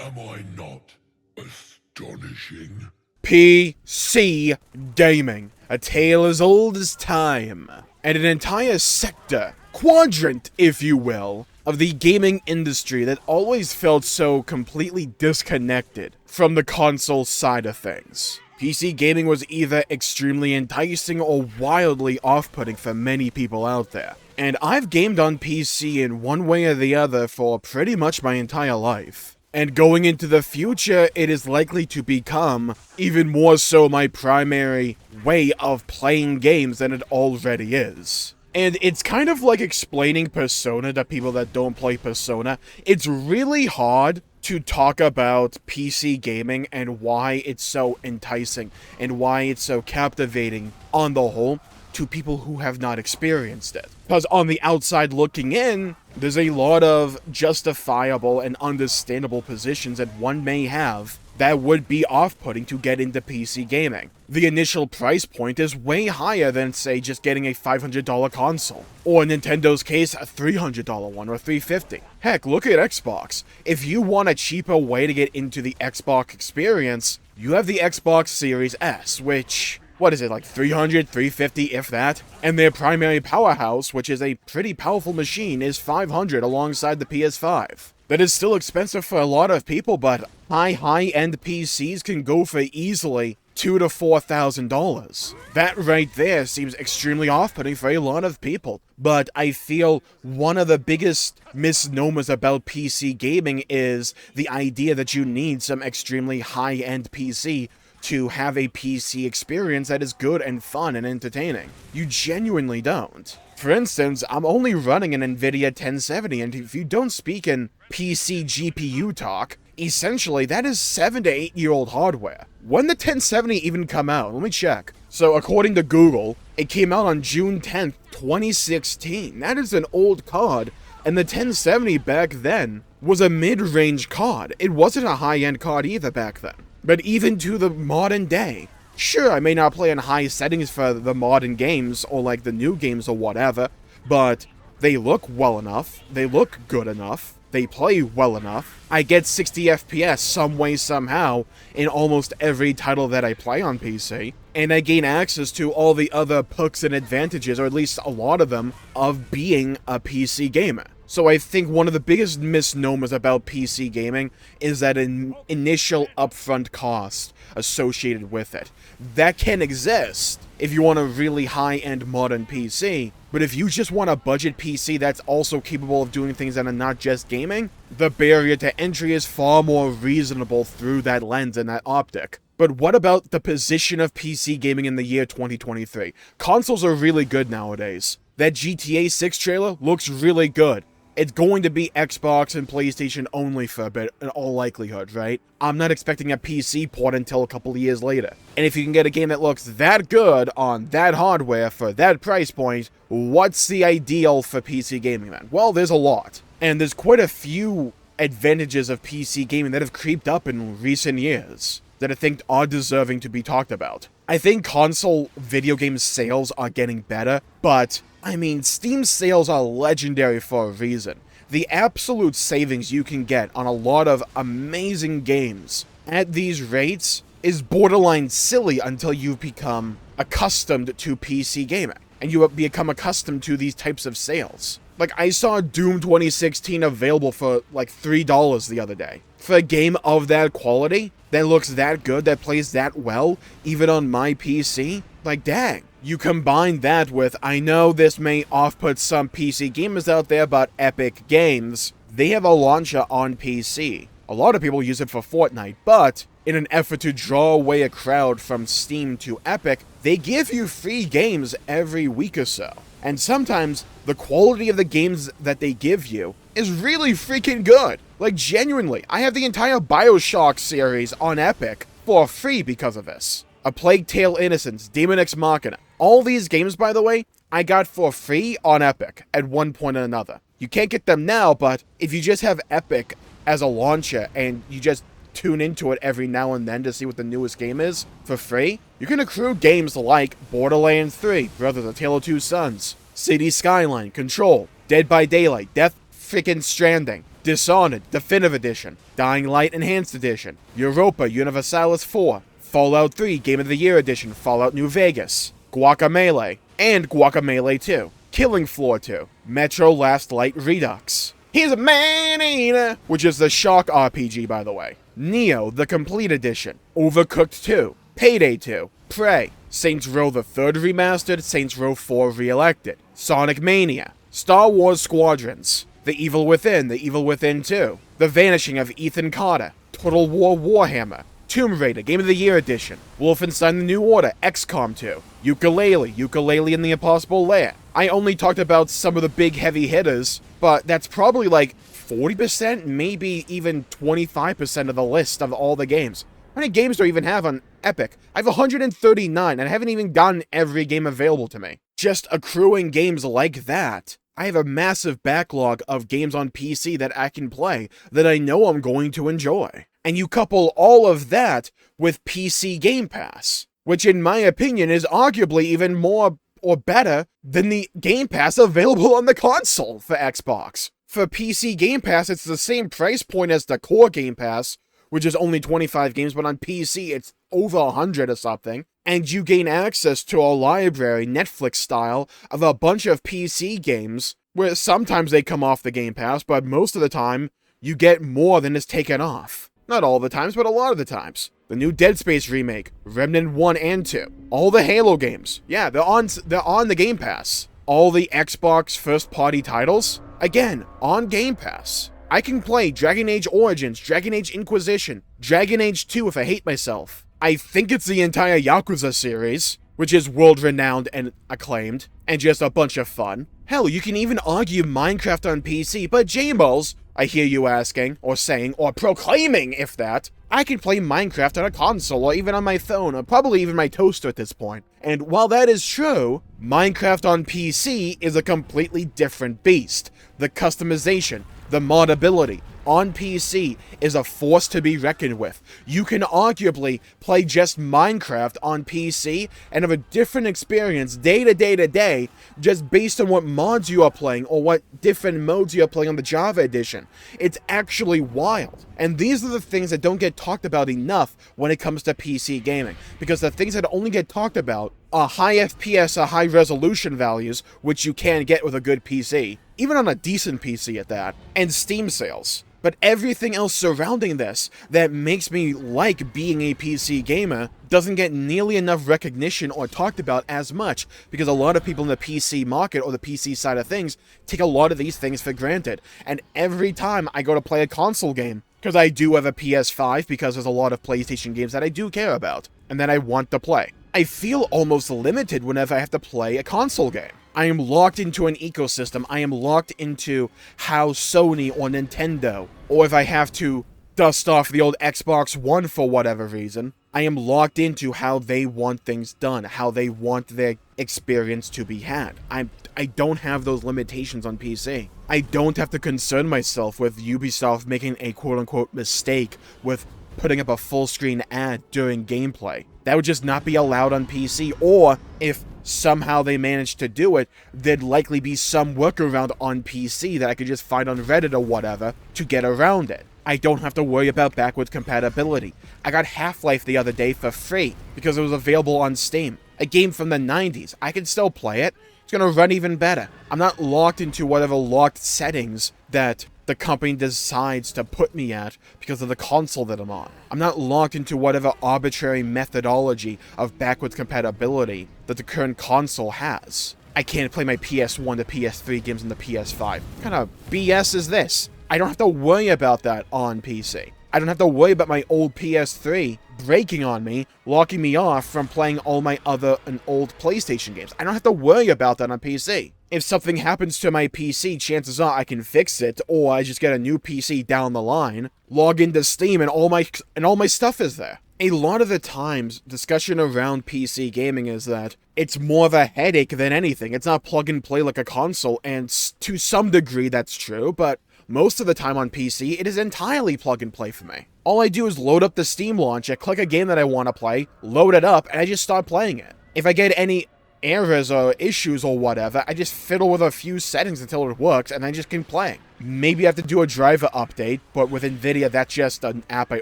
Am I not astonishing? PC gaming, a tale as old as time, and an entire sector, quadrant if you will, of the gaming industry that always felt so completely disconnected from the console side of things. PC gaming was either extremely enticing or wildly off-putting for many people out there. And I've gamed on PC in one way or the other for pretty much my entire life. And going into the future, it is likely to become even more so my primary way of playing games than it already is. And it's kind of like explaining Persona to people that don't play Persona. It's really hard to talk about PC gaming and why it's so enticing and why it's so captivating on the whole to people who have not experienced it. Because on the outside looking in, there's a lot of justifiable and understandable positions that one may have that would be off-putting to get into PC gaming. The initial price point is way higher than, say, just getting a $500 console. Or in Nintendo's case, a $300 one or $350. Heck, look at Xbox. If you want a cheaper way to get into the Xbox experience, you have the Xbox Series S, which... what is it, like $300, $350, if that? And their primary powerhouse, which is a pretty powerful machine, is $500 alongside the PS5. That is still expensive for a lot of people, but high-end PCs can go for easily $2,000 to $4,000. That right there seems extremely off-putting for a lot of people. But I feel one of the biggest misnomers about PC gaming is the idea that you need some extremely high-end PC to have a PC experience that is good and fun and entertaining. You genuinely don't. For instance, I'm only running an NVIDIA 1070, and if you don't speak in PC GPU talk, essentially that is 7 to 8 year old hardware. When did 1070 even come out? Let me check. So according to Google, it came out on June 10th, 2016. That is an old card, and the 1070 back then was a mid-range card. It wasn't a high-end card either back then. But even to the modern day, sure, I may not play in high settings for the modern games, or like the new games or whatever, but they look well enough, they look good enough, they play well enough. I get 60 FPS some way, somehow, in almost every title that I play on PC, and I gain access to all the other perks and advantages, or at least a lot of them, of being a PC gamer. So I think one of the biggest misnomers about PC gaming is that an initial upfront cost associated with it. That can exist if you want a really high-end modern PC, but if you just want a budget PC that's also capable of doing things that are not just gaming, the barrier to entry is far more reasonable through that lens and that optic. But what about the position of PC gaming in the year 2023? Consoles are really good nowadays. That GTA 6 trailer looks really good. It's going to be Xbox and PlayStation only for a bit, in all likelihood, right? I'm not expecting a PC port until a couple of years later. And if you can get a game that looks that good on that hardware for that price point, what's the ideal for PC gaming then? Well, there's a lot. And there's quite a few advantages of PC gaming that have creeped up in recent years that I think are deserving to be talked about. I think console video game sales are getting better, but I mean, Steam sales are legendary for a reason. The absolute savings you can get on a lot of amazing games at these rates is borderline silly until you've become accustomed to PC gaming, and you become accustomed to these types of sales. Like, I saw Doom 2016 available for like $3 the other day. For a game of that quality, that looks that good, that plays that well, even on my PC, like dang. You combine that with, I know this may off-put some PC gamers out there, but Epic Games, they have a launcher on PC. A lot of people use it for Fortnite, but in an effort to draw away a crowd from Steam to Epic, they give you free games every week or so. And sometimes, the quality of the games that they give you is really freaking good. Like, genuinely, I have the entire BioShock series on Epic for free because of this. A Plague Tale Innocence, Demon X Machina. All these games, by the way, I got for free on Epic at one point or another. You can't get them now, but if you just have Epic as a launcher and you just tune into it every now and then to see what the newest game is for free, you can accrue games like Borderlands 3, Brothers: A Tale of Two Sons, City Skyline, Control, Dead by Daylight, Death Frickin' Stranding, Dishonored Definitive Edition, Dying Light Enhanced Edition, Europa Universalis 4, Fallout 3 Game of the Year Edition, Fallout New Vegas, Guacamelee, and Guacamelee 2, Killing Floor 2, Metro Last Light Redux. He's a man-eater, which is the Shark RPG, by the way. Neo, the Complete Edition, Overcooked 2, Payday 2, Prey, Saints Row the 3rd Remastered, Saints Row 4 Re-Elected, Sonic Mania, Star Wars Squadrons, The Evil Within 2, The Vanishing of Ethan Carter, Total War Warhammer, Tomb Raider Game of the Year Edition, Wolfenstein The New Order, XCOM 2, Yooka-Laylee and the Impossible Lair. I only talked about some of the big heavy hitters, but that's probably like 40%, maybe even 25% of the list of all the games. How many games do I even have on Epic? I have 139, and I haven't even gotten every game available to me. Just accruing games like that, I have a massive backlog of games on PC that I can play that I know I'm going to enjoy. And you couple all of that with PC Game Pass, which in my opinion is arguably even more or better than the Game Pass available on the console for Xbox. For PC Game Pass, it's the same price point as the core Game Pass, which is only 25 games, but on PC it's over 100 or something, and you gain access to a library, Netflix style, of a bunch of PC games, where sometimes they come off the Game Pass, but most of the time, you get more than is taken off. Not all the times, but a lot of the times. The new Dead Space remake, Remnant 1 and 2, all the Halo games, yeah, they're on the Game Pass. All the Xbox first-party titles, again, on Game Pass. I can play Dragon Age Origins, Dragon Age Inquisition, Dragon Age 2 if I hate myself. I think it's the entire Yakuza series, which is world-renowned and acclaimed, and just a bunch of fun. Hell, you can even argue Minecraft on PC, but Jmulls, I hear you asking, or saying, or proclaiming, if that, I can play Minecraft on a console, or even on my phone, or probably even my toaster at this point. And while that is true, Minecraft on PC is a completely different beast. The customization, the modability on PC is a force to be reckoned with. You can arguably play just Minecraft on PC and have a different experience day to day just based on what mods you are playing or what different modes you are playing on the Java edition. It's actually wild. And these are the things that don't get talked about enough when it comes to PC gaming, because the things that only get talked about are high FPS or high resolution values, which you can get with a good PC, even on a decent PC at that, and Steam sales. But everything else surrounding this that makes me like being a PC gamer doesn't get nearly enough recognition or talked about as much, because a lot of people in the PC market or the PC side of things take a lot of these things for granted. And every time I go to play a console game, because I do have a PS5, because there's a lot of PlayStation games that I do care about, and that I want to play, I feel almost limited whenever I have to play a console game. I am locked into an ecosystem. I am locked into how Sony or Nintendo, or if I have to dust off the old Xbox One for whatever reason, I am locked into how they want things done, how they want their experience to be had. I don't have those limitations on PC. I don't have to concern myself with Ubisoft making a quote-unquote mistake with putting up a full-screen ad during gameplay. That would just not be allowed on PC, or if somehow they managed to do it, there'd likely be some workaround on PC that I could just find on Reddit or whatever to get around it. I don't have to worry about backwards compatibility. I got Half-Life the other day for free because it was available on Steam. A game from the 90s. I can still play it. It's gonna run even better. I'm not locked into whatever locked settings that the company decides to put me at because of the console that I'm on. I'm not locked into whatever arbitrary methodology of backwards compatibility that the current console has. I can't play my PS1 to PS3 games on the PS5. What kind of BS is this? I don't have to worry about that on PC. I don't have to worry about my old PS3 breaking on me, locking me off from playing all my other and old PlayStation games. I don't have to worry about that on PC. If something happens to my PC, chances are I can fix it, or I just get a new PC down the line, log into Steam, and all my stuff is there. A lot of the times, discussion around PC gaming is that it's more of a headache than anything. It's not plug and play like a console, and to some degree that's true, but most of the time on PC, it is entirely plug and play for me. All I do is load up the Steam launcher, click a game that I want to play, load it up, and I just start playing it. If I get any errors or issues or whatever, I just fiddle with a few settings until it works, and then just keep playing. Maybe I have to do a driver update, but with NVIDIA, that's just an app I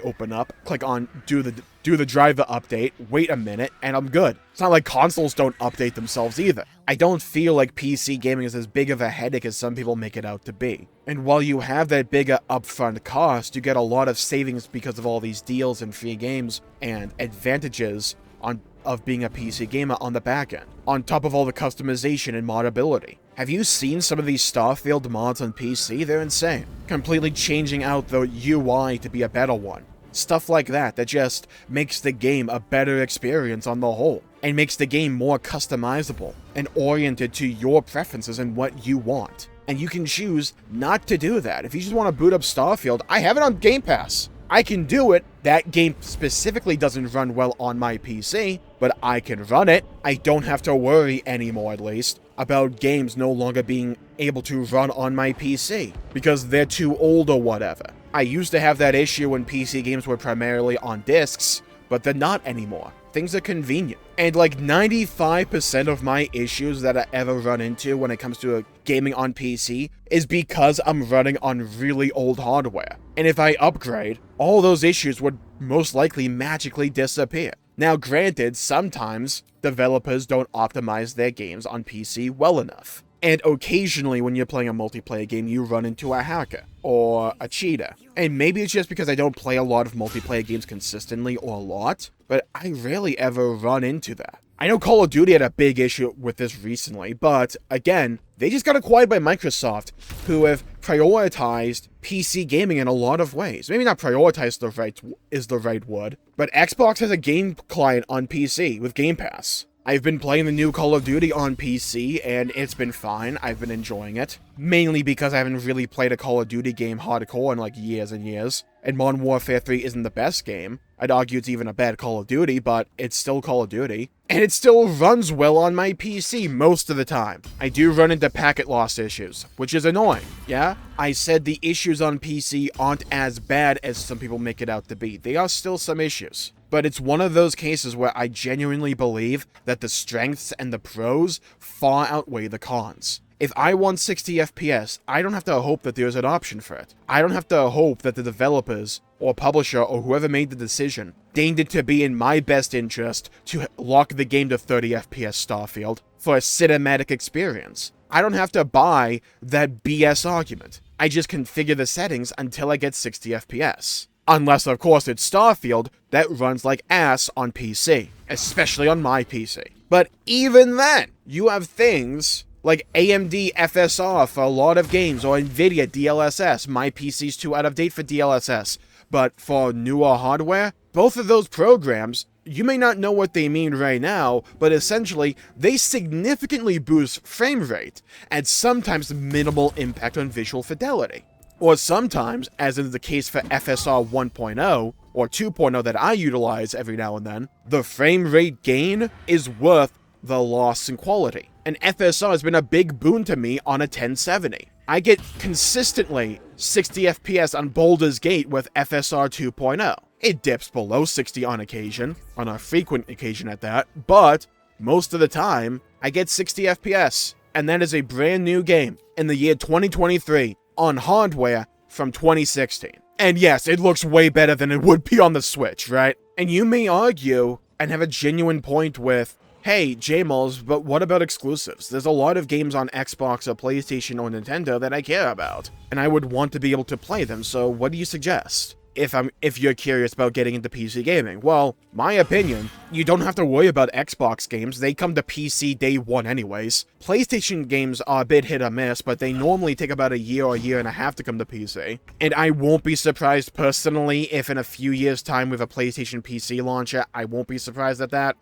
open up, click on do the driver update, wait a minute, and I'm good. It's not like consoles don't update themselves either. I don't feel like PC gaming is as big of a headache as some people make it out to be. And while you have that bigger upfront cost, you get a lot of savings because of all these deals and free games and advantages of being a PC gamer on the back end, on top of all the customization and modability. Have you seen some of these Starfield mods on PC? They're insane. Completely changing out the UI to be a better one. Stuff like that just makes the game a better experience on the whole, and makes the game more customizable and oriented to your preferences and what you want. And you can choose not to do that. If you just want to boot up Starfield, I have it on Game Pass. I can do it. That game specifically doesn't run well on my PC, but I can run it. I don't have to worry anymore, at least, about games no longer being able to run on my PC because they're too old or whatever. I used to have that issue when PC games were primarily on discs, but they're not anymore. Things are convenient. And like 95% of my issues that I ever run into when it comes to gaming on PC is because I'm running on really old hardware. And if I upgrade, all those issues would most likely magically disappear. Now granted, sometimes developers don't optimize their games on PC well enough. And occasionally when you're playing a multiplayer game, you run into a hacker or a cheater. And maybe it's just because I don't play a lot of multiplayer games consistently or a lot, but I rarely ever run into that. I know Call of Duty had a big issue with this recently, but again, they just got acquired by Microsoft, who have prioritized PC gaming in a lot of ways. Maybe not prioritized is the right word, but Xbox has a game client on PC with Game Pass. I've been playing the new Call of Duty on PC, and it's been fine. I've been enjoying it. Mainly because I haven't really played a Call of Duty game hardcore in like years and years. And Modern Warfare 3 isn't the best game. I'd argue it's even a bad Call of Duty, but it's still Call of Duty. And it still runs well on my PC most of the time. I do run into packet loss issues, which is annoying, yeah? I said the issues on PC aren't as bad as some people make it out to be. They are still some issues. But it's one of those cases where I genuinely believe that the strengths and the pros far outweigh the cons. If I want 60 FPS, I don't have to hope that there's an option for it. I don't have to hope that the developers or publisher or whoever made the decision deigned it to be in my best interest to lock the game to 30 FPS Starfield for a cinematic experience. I don't have to buy that BS argument. I just configure the settings until I get 60 FPS. Unless, of course, it's Starfield that runs like ass on PC, especially on my PC. But even then, you have things like AMD FSR for a lot of games, or NVIDIA DLSS. My PC's too out of date for DLSS, but for newer hardware, both of those programs, you may not know what they mean right now, but essentially, they significantly boost frame rate, and sometimes minimal impact on visual fidelity. Or sometimes, as is the case for FSR 1.0, or 2.0 that I utilize every now and then, the frame rate gain is worth the loss in quality. And FSR has been a big boon to me on a 1070. I get consistently 60 FPS on Baldur's Gate with FSR 2.0. It dips below 60 on occasion, on a frequent occasion at that, but most of the time, I get 60 FPS. And that is a brand new game in the year 2023. On hardware from 2016. And yes, it looks way better than it would be on the Switch, right? And you may argue and have a genuine point with, hey, Jmulls, but what about exclusives? There's a lot of games on Xbox or PlayStation or Nintendo that I care about, and I would want to be able to play them, so what do you suggest? If you're curious about getting into PC gaming. Well, my opinion, you don't have to worry about Xbox games, they come to PC day one anyways. PlayStation games are a bit hit or miss, but they normally take about a year or a year and a half to come to PC. And I won't be surprised personally if in a few years' time with a PlayStation PC launcher, I won't be surprised at that.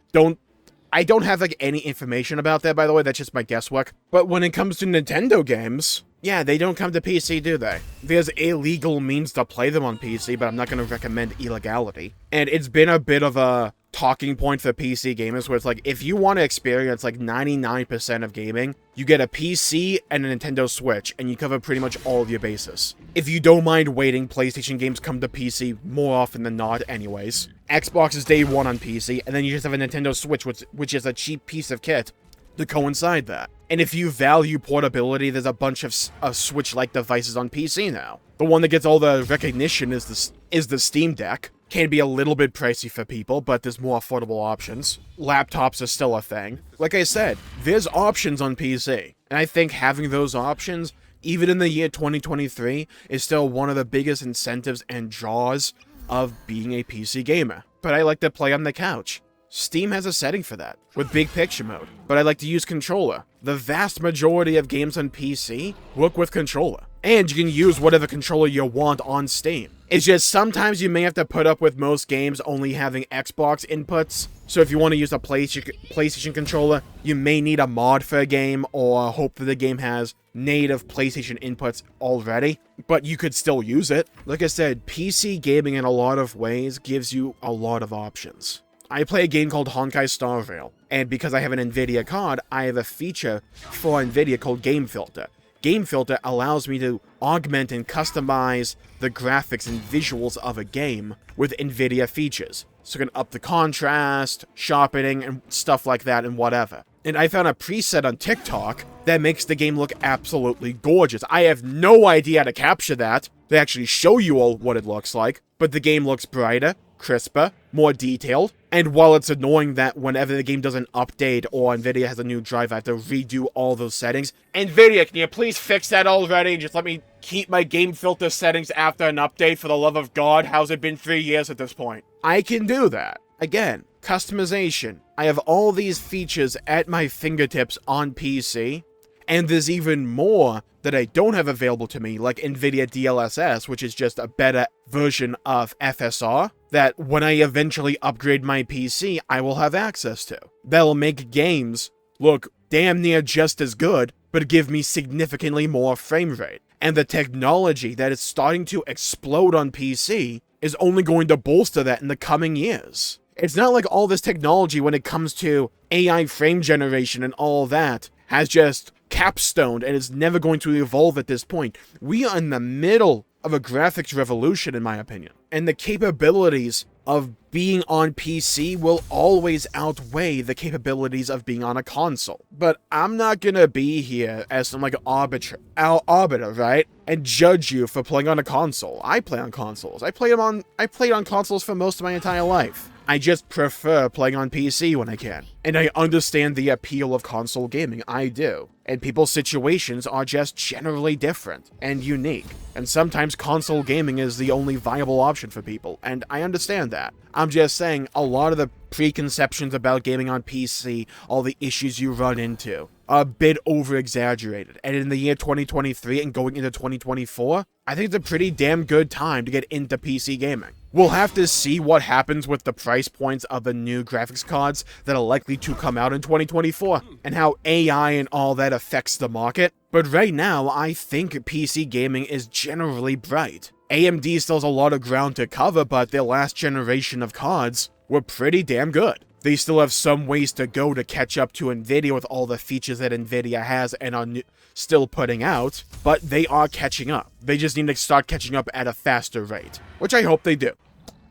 I don't have like any information about that, by the way, that's just my guesswork. But when it comes to Nintendo games, yeah, they don't come to PC, do they? There's illegal means to play them on PC, but I'm not going to recommend illegality. And it's been a bit of a talking point for PC gamers where it's like, if you want to experience like 99% of gaming, you get a PC and a Nintendo Switch, and you cover pretty much all of your bases. If you don't mind waiting, PlayStation games come to PC more often than not anyways. Xbox is day one on PC, and then you just have a Nintendo Switch, which is a cheap piece of kit to coincide that. And if you value portability, there's a bunch of Switch-like devices on PC now. The one that gets all the recognition is the Steam Deck. Can be a little bit pricey for people, but there's more affordable options. Laptops are still a thing. Like I said, there's options on PC. And I think having those options, even in the year 2023, is still one of the biggest incentives and draws of being a PC gamer. But I like to play on the couch. Steam has a setting for that, with big picture mode, but I like to use controller. The vast majority of games on PC work with controller, and you can use whatever controller you want on Steam. It's just sometimes you may have to put up with most games only having Xbox inputs, so if you want to use a PlayStation controller, you may need a mod for a game, or hope that the game has native PlayStation inputs already, but you could still use it. Like I said, PC gaming in a lot of ways gives you a lot of options. I play a game called Honkai Star Rail, and because I have an NVIDIA card, I have a feature for NVIDIA called Game Filter. Game Filter allows me to augment and customize the graphics and visuals of a game with NVIDIA features. So you can up the contrast, sharpening, and stuff like that, and whatever. And I found a preset on TikTok that makes the game look absolutely gorgeous. I have no idea how to capture that. They actually show you all what it looks like, but the game looks brighter, crisper, more detailed, and while it's annoying that whenever the game does an update or NVIDIA has a new drive, I have to redo all those settings. NVIDIA, can you please fix that already and just let me keep my game filter settings after an update, for the love of God? How's it been 3 years at this point? I can do that. Again, customization. I have all these features at my fingertips on PC, and there's even more that I don't have available to me, like NVIDIA DLSS, which is just a better version of FSR, that when I eventually upgrade my PC, I will have access to. That'll make games look damn near just as good, but give me significantly more frame rate. And the technology that is starting to explode on PC is only going to bolster that in the coming years. It's not like all this technology when it comes to AI frame generation and all that has just capstoned and is never going to evolve at this point. We are in the middle of a graphics revolution, in my opinion. And the capabilities of being on PC will always outweigh the capabilities of being on a console. But I'm not gonna be here as some like arbiter, right? And judge you for playing on a console. I play on consoles. I played on consoles for most of my entire life. I just prefer playing on PC when I can. And I understand the appeal of console gaming, I do. And people's situations are just generally different and unique. And sometimes console gaming is the only viable option for people, and I understand that. I'm just saying, a lot of the preconceptions about gaming on PC, all the issues you run into, are a bit over-exaggerated. And in the year 2023 and going into 2024, I think it's a pretty damn good time to get into PC gaming. We'll have to see what happens with the price points of the new graphics cards that are likely to come out in 2024, and how AI and all that affects the market. But right now, I think PC gaming is generally bright. AMD still has a lot of ground to cover, but their last generation of cards were pretty damn good. They still have some ways to go to catch up to NVIDIA with all the features that NVIDIA has and are still putting out, but they are catching up. They just need to start catching up at a faster rate, which I hope they do.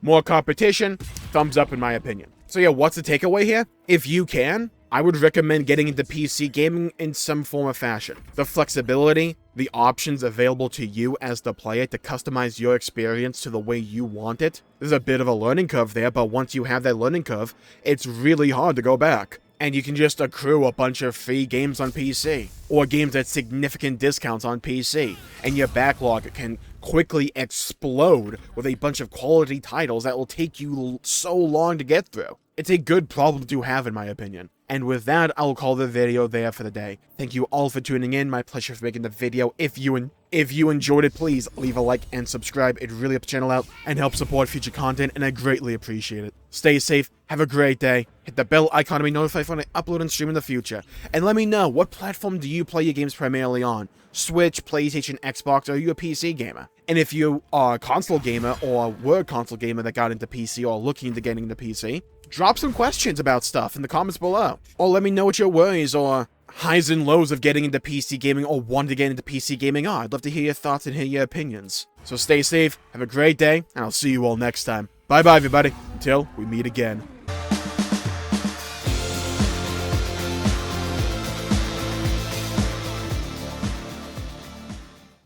More competition, thumbs up in my opinion. So yeah, what's the takeaway here? If you can, I would recommend getting into PC gaming in some form or fashion. The flexibility, the options available to you as the player to customize your experience to the way you want it. There's a bit of a learning curve there, but once you have that learning curve, it's really hard to go back. And you can just accrue a bunch of free games on PC, or games at significant discounts on PC, and your backlog can quickly explode with a bunch of quality titles that will take you so long to get through. It's a good problem to have, in my opinion. And with that, I'll call the video there for the day. Thank you all for tuning in. My pleasure for making the video. If you enjoyed it, please leave a like and subscribe. It really helps the channel out and helps support future content, and I greatly appreciate it. Stay safe. Have a great day. Hit the bell icon to be notified when I upload and stream in the future. And let me know, what platform do you play your games primarily on? Switch, PlayStation, Xbox, or are you a PC gamer? And if you are a console gamer or were a console gamer that got into PC or looking into getting into PC, drop some questions about stuff in the comments below. Or let me know what your worries or highs and lows of getting into PC gaming or wanting to get into PC gaming are. I'd love to hear your thoughts and hear your opinions. So stay safe, have a great day, and I'll see you all next time. Bye-bye, everybody. Until we meet again.